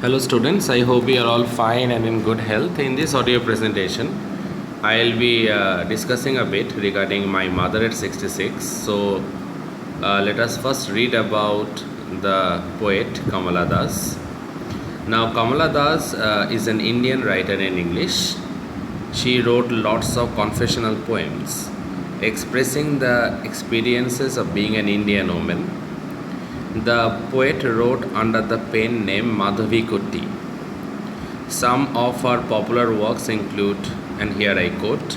Hello students, I hope you are all fine and in good health. In this audio presentation, I'll be discussing a bit regarding my mother at 66. So let us first read about the poet Kamaladas. Now Kamaladas is an Indian writer in English. She wrote lots of confessional poems expressing the experiences of being an Indian woman. The poet wrote under the pen name Madhavi Kutti. Some of her popular works include, and here I quote,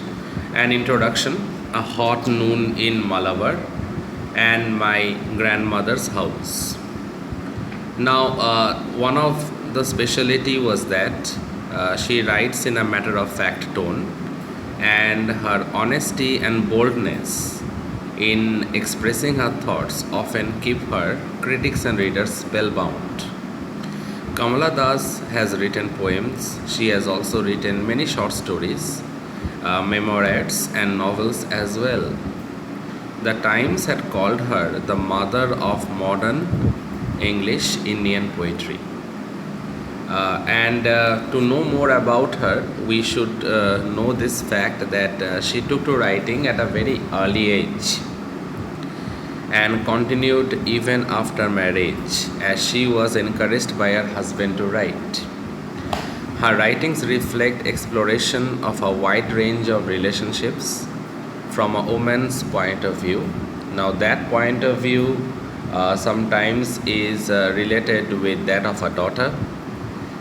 An Introduction, A Hot Noon in Malabar, and My Grandmother's House. Now, one of the speciality was that she writes in a matter-of-fact tone, and her honesty and boldness in expressing her thoughts often keep her critics and readers spellbound. Kamala Das has written poems. She has also written many short stories, memoirs, and novels as well. The Times had called her the mother of modern English Indian poetry. And to know more about her, we should know this fact that she took to writing at a very early age and continued even after marriage, as she was encouraged by her husband to write. Her writings reflect exploration of a wide range of relationships from a woman's point of view. Now, that point of view sometimes is related with that of a daughter.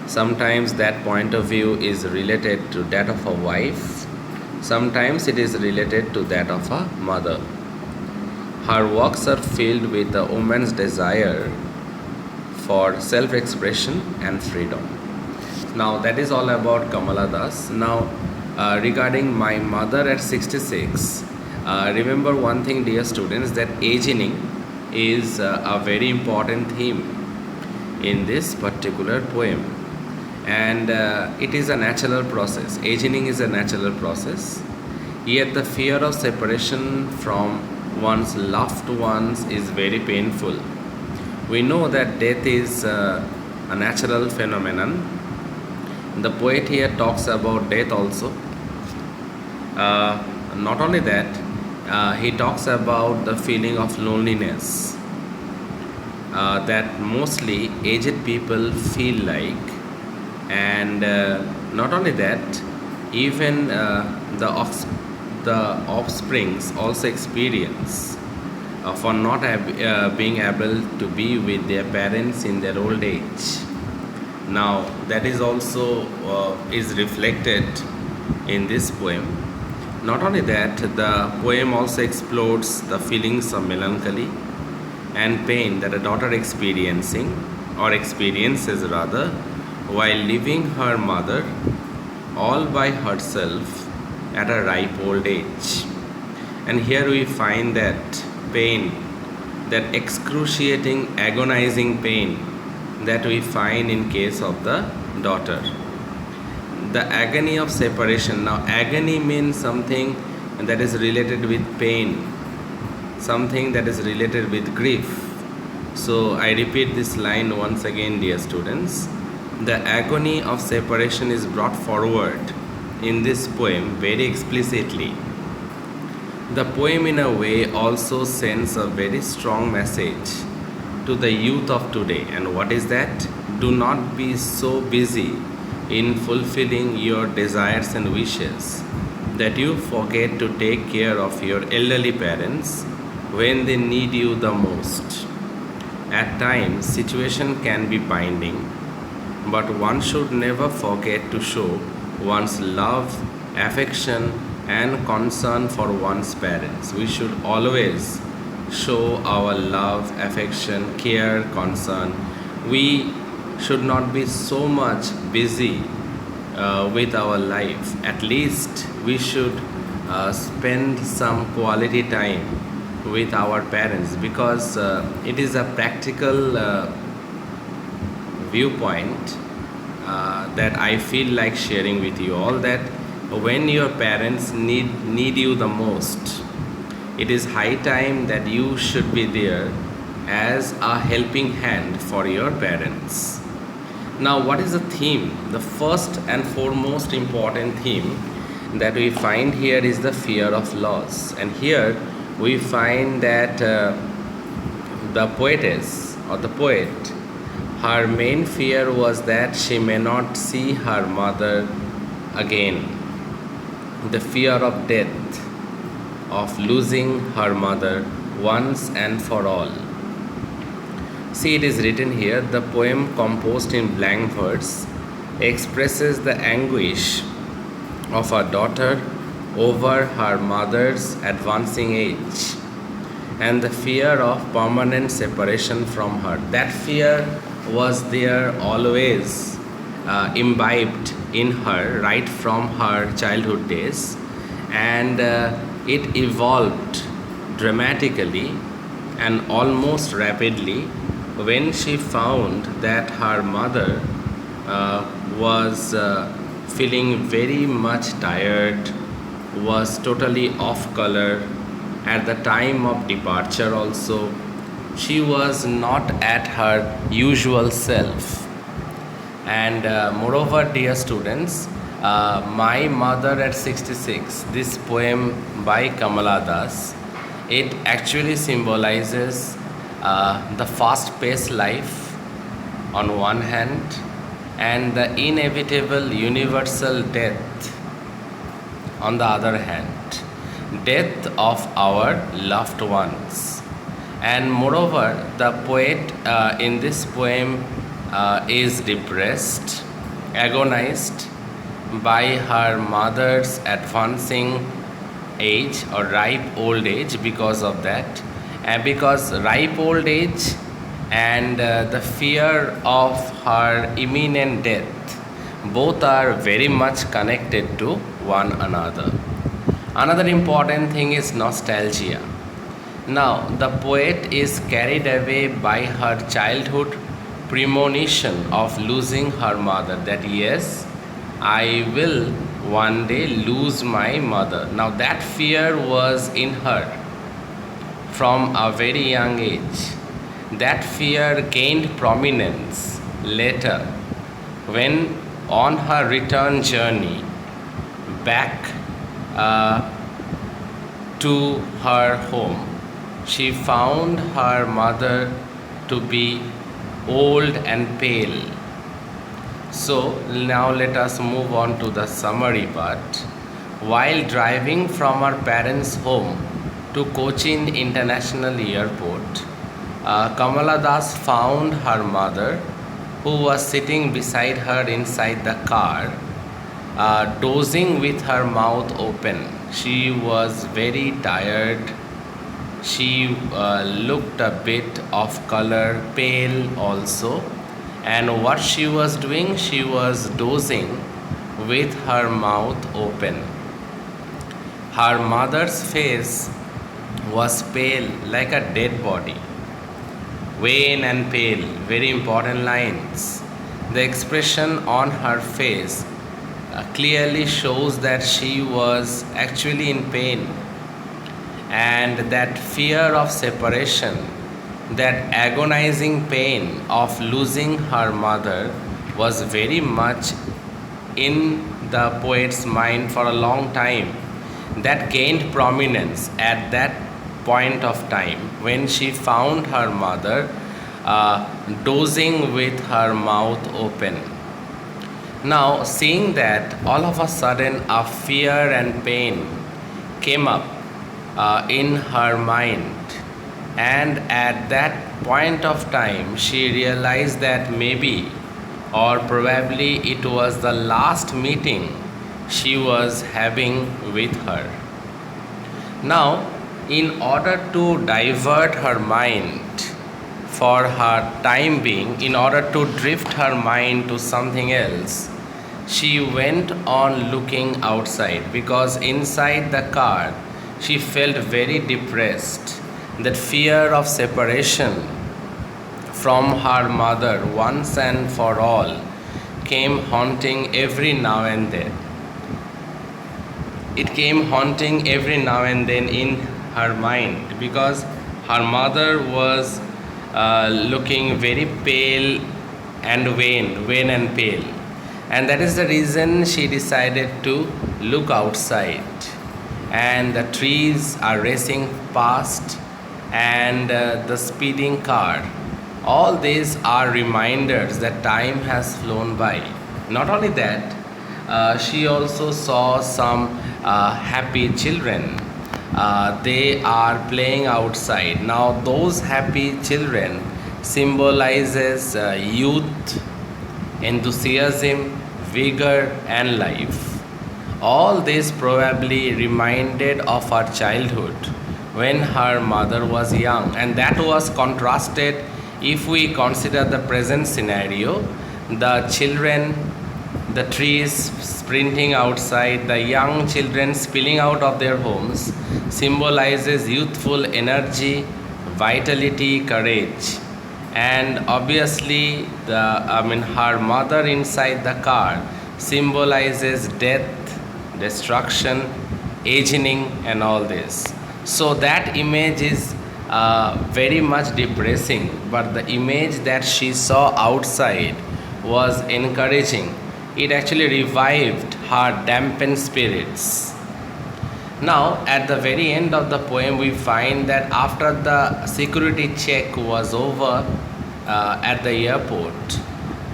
Sometimes that point of view is related to that of a wife. Sometimes it is related to that of a mother. Her works are filled with a woman's desire for self-expression and freedom. Now that is all about Kamala Das. Now regarding my mother at 66, remember one thing, dear students, that aging is a very important theme in this particular poem. And it is a natural process. Aging is a natural process. Yet the fear of separation from one's loved ones is very painful. We know that death is a natural phenomenon. The poet here talks about death also. Not only that, he talks about the feeling of loneliness that mostly aged people feel like. And not only that, even the offsprings also experience for not being able to be with their parents in their old age. Now that is also is reflected in this poem. Not only that, the poem also explores the feelings of melancholy and pain that a daughter experiences rather, while leaving her mother all by herself at a ripe old age. And here we find that pain, that excruciating, agonizing pain that we find in case of the daughter. The agony of separation. Now, agony means something that is related with pain, something that is related with grief. So, I repeat this line once again, dear students. The agony of separation is brought forward in this poem very explicitly. The poem in a way also sends a very strong message to the youth of today. And what is that? Do not be so busy in fulfilling your desires and wishes that you forget to take care of your elderly parents when they need you the most. At times, situation can be binding, but one should never forget to show one's love, affection, and concern for one's parents. We should always show our love, affection, care, concern. We should not be so much busy with our life. At least we should spend some quality time with our parents, because it is a practical viewpoint that I feel like sharing with you all, that when your parents need you the most, it is high time that you should be there as a helping hand for your parents. Now, what is the theme? The first and foremost important theme that we find here is the fear of loss. And here we find that the poetess or the poet, her main fear was that she may not see her mother again. The fear of death, of losing her mother once and for all. See, it is written here, the poem composed in blank verse expresses the anguish of a daughter over her mother's advancing age and the fear of permanent separation from her. That fear was there always imbibed in her right from her childhood days, and it evolved dramatically and almost rapidly when she found that her mother was feeling very much tired, was totally off color at the time of departure also. She was not at her usual self. And moreover, dear students, My Mother at 66, this poem by Kamaladas, it actually symbolizes the fast-paced life on one hand and the inevitable universal death on the other hand, death of our loved ones. And moreover, the poet in this poem is depressed, agonized by her mother's advancing age or ripe old age. Because of that, and because ripe old age and the fear of her imminent death, both are very much connected to one another. Another important thing is nostalgia. Now, the poet is carried away by her childhood premonition of losing her mother, that yes, I will one day lose my mother. Now, that fear was in her from a very young age. That fear gained prominence later when, on her return journey back to her home, she found her mother to be old and pale. So now let us move on to the summary part. While driving from her parents' home to Cochin International Airport, Kamaladas found her mother, who was sitting beside her inside the car, dozing with her mouth open. She was very tired. She looked a bit off color, pale also. And what she was doing? She was dozing with her mouth open. Her mother's face was pale like a dead body. Wan and pale, very important lines. The expression on her face clearly shows that she was actually in pain, and that fear of separation, that agonizing pain of losing her mother, was very much in the poet's mind for a long time. That gained prominence at that point of time when she found her mother dozing with her mouth open. Now, seeing that, all of a sudden a fear and pain came up in her mind, and at that point of time she realized that maybe or probably it was the last meeting she was having with her. Now, in order to divert her mind for her time being, in order to drift her mind to something else, she went on looking outside, because inside the car she felt very depressed. That fear of separation from her mother once and for all came haunting every now and then. It came haunting every now and then in her mind, because her mother was looking very pale and wan and pale. And that is the reason she decided to look outside. And the trees are racing past, and the speeding car. All these are reminders that time has flown by. Not only that, she also saw some happy children. They are playing outside. Now those happy children symbolizes youth, enthusiasm, vigor and life. All this probably reminded of her childhood when her mother was young, and that was contrasted if we consider the present scenario. The children, the trees sprinting outside, the young children spilling out of their homes symbolizes youthful energy, vitality, courage. And obviously her mother inside the car symbolizes death, destruction, aging and all this. So that image is very much depressing, but the image that she saw outside was encouraging. It actually revived her dampened spirits. Now, at the very end of the poem, we find that after the security check was over at the airport,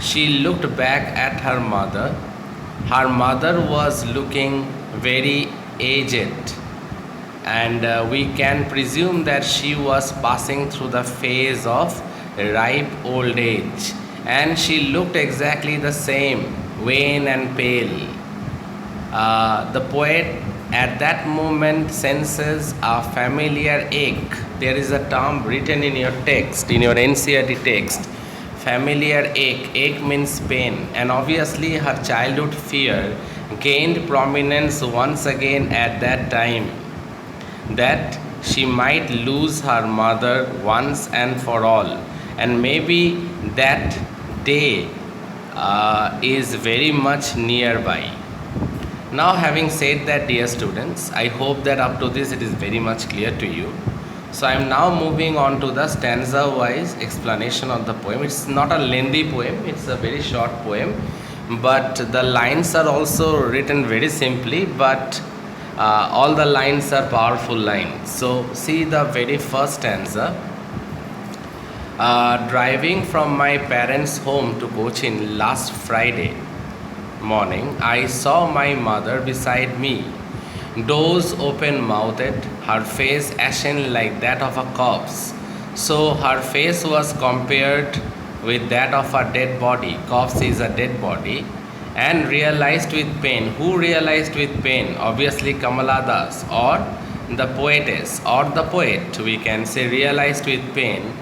she looked back at her mother. Her mother was looking very aged, and we can presume that she was passing through the phase of ripe old age, and she looked exactly the same, wan and pale. The poet at that moment senses a familiar ache. There is a term written in your text, in your NCERT text, familiar ache. Ache means pain, and obviously her childhood fear gained prominence once again at that time, that she might lose her mother once and for all. And maybe that day is very much nearby. Now, having said that, dear students, I hope that up to this it is very much clear to you. So I am now moving on to the stanza wise explanation of the poem. It's not a lengthy poem, it's a very short poem, but the lines are also written very simply, but all the lines are powerful lines. So see the very first stanza. Driving from my parents' home to Cochin last Friday morning, I saw my mother beside me, doors open mouthed, her face ashen like that of a corpse. So her face was compared with that of a dead body. Corpse is a dead body. And realized with pain. Who realized with pain? Obviously Kamaladas, or the poetess, or the poet, we can say, realized with pain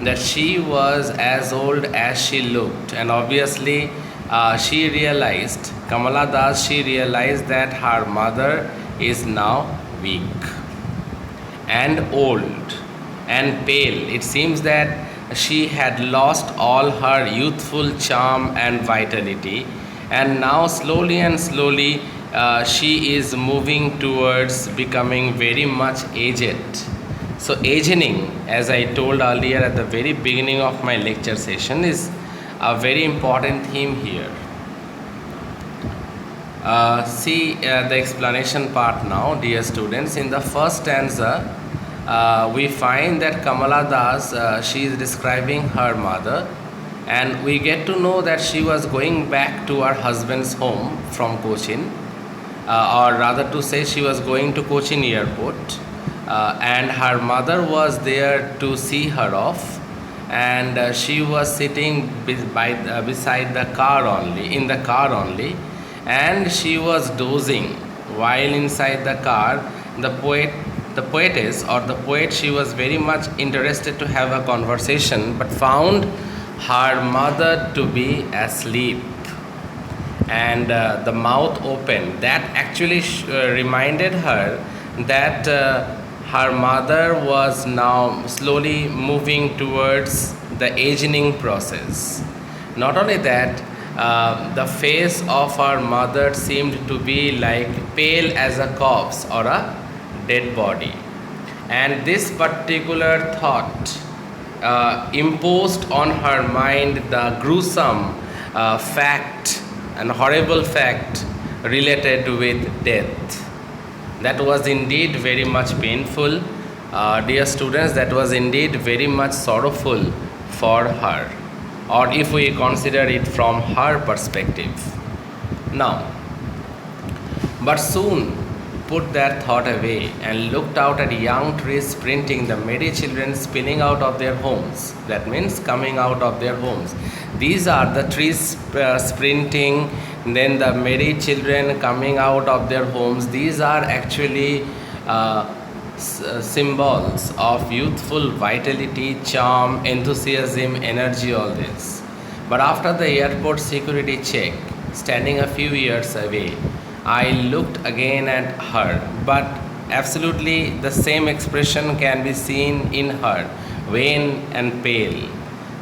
that she was as old as she looked. And obviously she realized, Kamaladas, she realized that her mother is now weak and old and pale. It seems that she had lost all her youthful charm and vitality, and now slowly and slowly she is moving towards becoming very much aged. So aging, as I told earlier at the very beginning of my lecture session, is a very important theme here. See the explanation part now, dear students. In the first stanza, we find that Kamaladas, she is describing her mother, and we get to know that she was going back to her husband's home from Cochin, or rather to say she was going to Cochin airport, and her mother was there to see her off, and she was sitting beside the car only, in the car only, and she was dozing while inside the car. The poetess or the poet, she was very much interested to have a conversation, but found her mother to be asleep and the mouth open. That actually reminded her that her mother was now slowly moving towards the aging process. Not only that, the face of her mother seemed to be like pale as a corpse or a dead body. And this particular thought imposed on her mind the gruesome fact and horrible fact related with death. That was indeed very much painful, dear students. That was indeed very much sorrowful for her, or if we consider it from her perspective. Now, but soon put that thought away and looked out at young trees sprinting, the merry children spinning out of their homes. That means coming out of their homes. These are the trees sprinting, then the merry children coming out of their homes. These are actually symbols of youthful vitality, charm, enthusiasm, energy, all this. But after the airport security check, standing a few years away, I looked again at her, but absolutely the same expression can be seen in her, wan and pale.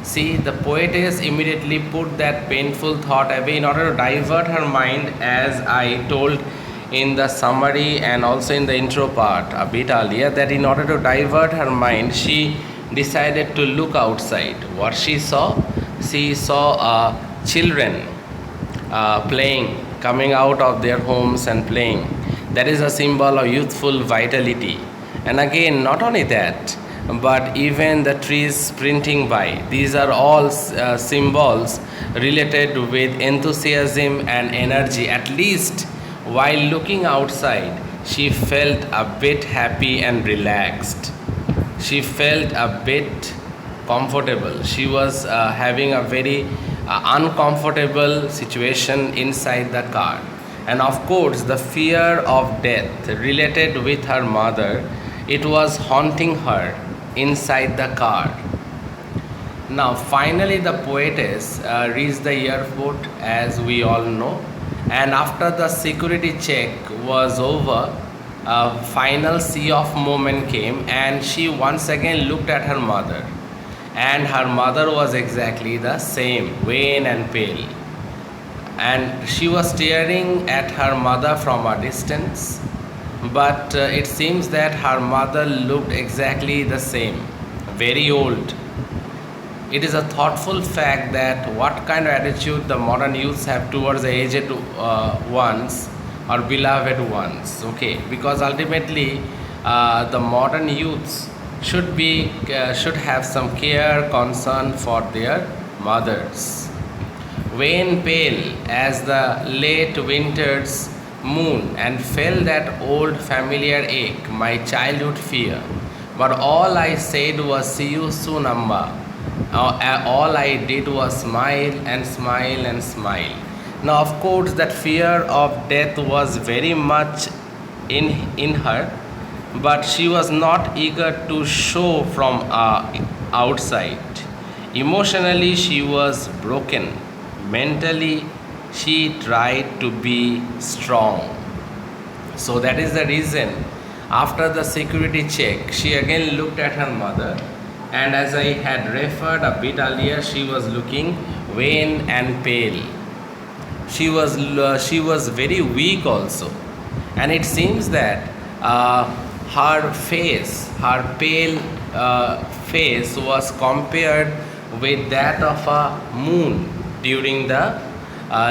See, the poetess immediately put that painful thought away in order to divert her mind, as I told in the summary and also in the intro part a bit earlier, that in order to divert her mind, she decided to look outside. What she saw? She saw children playing, coming out of their homes and playing. That is a symbol of youthful vitality. And again, not only that, but even the trees sprinting by. These are all symbols related with enthusiasm and energy. At least while looking outside, she felt a bit happy and relaxed. She felt a bit comfortable. She was having a very uncomfortable situation inside the car. And of course, the fear of death related with her mother, it was haunting her inside the car. Now, finally, the poetess reached the airport, as we all know, and after the security check was over, a final sea of moment came, and she once again looked at her mother. And her mother was exactly the same, wan and pale. And she was staring at her mother from a distance, but it seems that her mother looked exactly the same, very old. It is a thoughtful fact that what kind of attitude the modern youths have towards the aged ones or beloved ones, okay? Because ultimately, the modern youths should have some care, concern for their mothers. Wan pale as the late winter's moon, and felt that old familiar ache, my childhood fear. But all I said was, see you soon, Amma. All I did was smile and smile and smile. Now, of course, that fear of death was very much in her, but she was not eager to show from outside. Emotionally, she was broken. Mentally, she tried to be strong. So that is the reason, after the security check, she again looked at her mother, and as I had referred a bit earlier, she was looking wan and pale. She was very weak also, and it seems that her face, her pale face was compared with that of a moon during the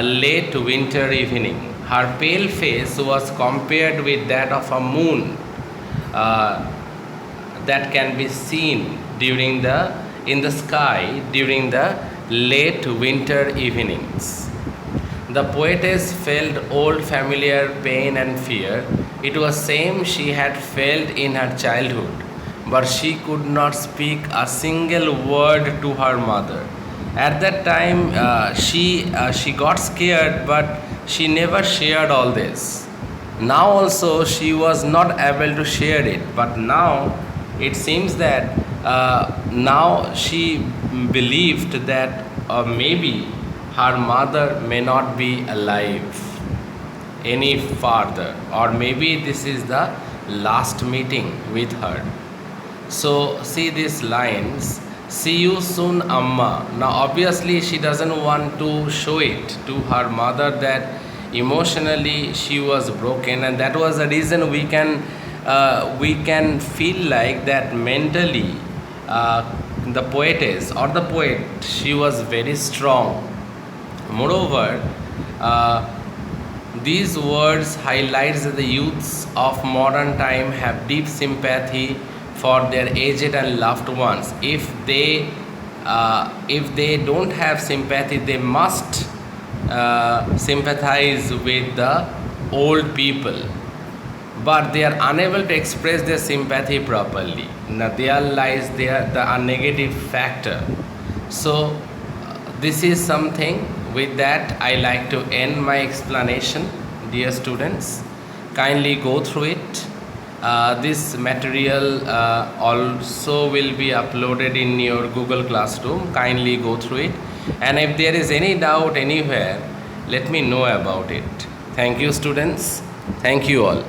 late winter evening. Her pale face was compared with that of a moon that can be seen in the sky during the late winter evenings. The poetess felt old familiar pain and fear. It was same she had felt in her childhood, but she could not speak a single word to her mother. At that time, she got scared, but she never shared all this. Now also she was not able to share it, but now it seems that now she believed that maybe her mother may not be alive any farther, or maybe this is the last meeting with her. So see these lines, see you soon, Amma. Now obviously she doesn't want to show it to her mother that emotionally she was broken, and that was the reason we can feel like that mentally the poetess or the poet, she was very strong. Moreover, these words highlights that the youths of modern time have deep sympathy for their aged and loved ones. If they don't have sympathy, they must sympathize with the old people, but they are unable to express their sympathy properly. Now there lies the negative factor. So this is something. With that, I like to end my explanation, dear students. Kindly go through it. This material also will be uploaded in your Google Classroom. Kindly go through it. And if there is any doubt anywhere, let me know about it. Thank you, students. Thank you all.